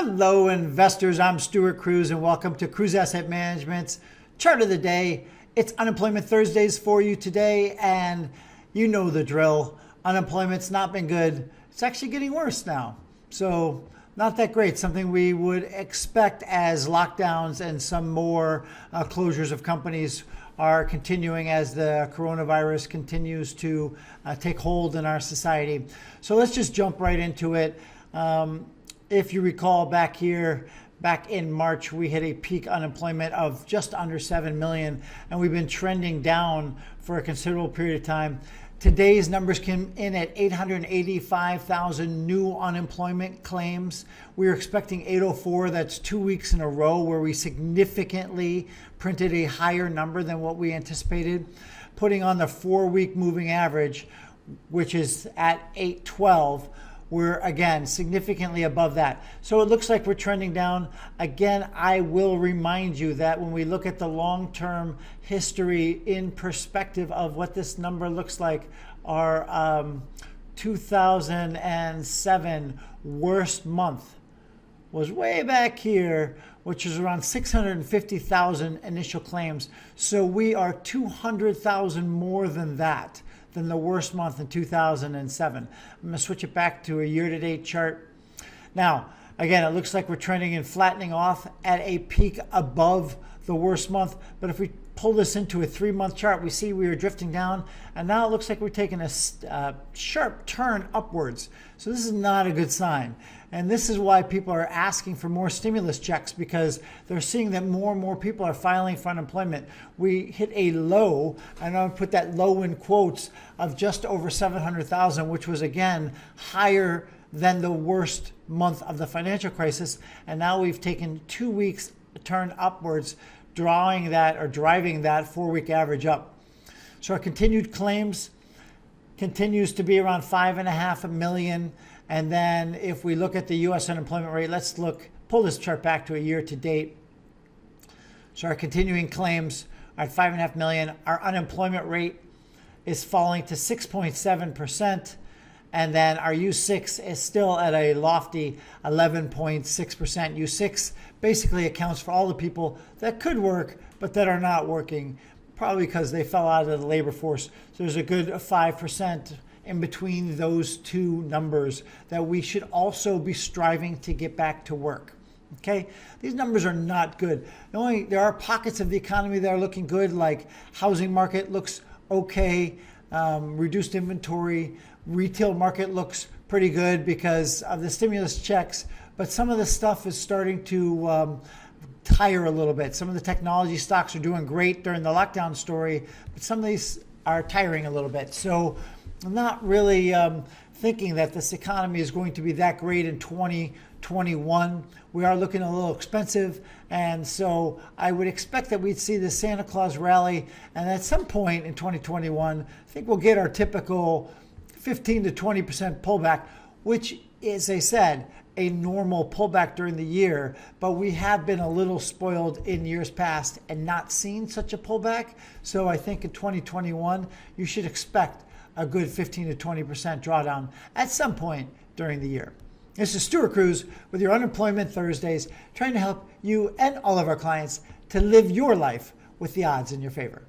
Hello, investors. I'm Stuart Cruz, and welcome to Cruz Asset Management's Chart of the Day. It's Unemployment Thursdays for you today, and you know the drill. Unemployment's not been good. It's actually getting worse now. So not that great, something we would expect as lockdowns and some more closures of companies are continuing as the coronavirus continues to take hold in our society. So let's just jump right into it. If you recall back in March, we hit a peak unemployment of just under 7 million, and we've been trending down for a considerable period of time. Today's numbers came in at 885,000 new unemployment claims. We were expecting 804. That's 2 weeks in a row where we significantly printed a higher number than what we anticipated, putting on the 4-week moving average, which is at 812. We're, again, significantly above that. So it looks like we're trending down. Again, I will remind you that when we look at the long-term history in perspective of what this number looks like, our 2007 worst month was way back here, which is around 650,000 initial claims. So we are 200,000 more than that, than the worst month in 2007. I'm going to switch it back to a year-to-date chart. Now, again, it looks like we're trending and flattening off at a peak above the worst month. But if we pull this into a 3-month chart, we see we are drifting down, and now it looks like we're taking a sharp turn upwards. So this is not a good sign. And this is why people are asking for more stimulus checks, because they're seeing that more and more people are filing for unemployment. We hit a low, and I'm going to put that low in quotes, of just over 700,000, which was, again, higher than the worst month of the financial crisis. And now we've taken 2 weeks turn upwards, driving that 4-week average up. So our continued claims continues to be around 5.5 million. And then if we look at the U.S. unemployment rate, pull this chart back to a year to date. So our continuing claims are at 5.5 million. Our unemployment rate is falling to 6.7%. And then our U6 is still at a lofty 11.6%. U6 basically accounts for all the people that could work, but that are not working, probably because they fell out of the labor force. So there's a good 5% in between those two numbers that we should also be striving to get back to work. Okay, these numbers are not good. There are pockets of the economy that are looking good, like housing market looks okay, reduced inventory, retail market looks pretty good because of the stimulus checks, but some of the stuff is starting to tire a little bit. Some of the technology stocks are doing great during the lockdown story, but some of these are tiring a little bit. So I'm not really thinking that this economy is going to be that great in 2021. We are looking a little expensive, and so I would expect that we'd see the Santa Claus rally, and at some point in 2021, I think we'll get our typical 15 to 20% pullback, which, as I said, a normal pullback during the year, but we have been a little spoiled in years past and not seen such a pullback. So I think in 2021, you should expect a good 15 to 20% drawdown at some point during the year. This is Stuart Cruz with your Unemployment Thursdays, trying to help you and all of our clients to live your life with the odds in your favor.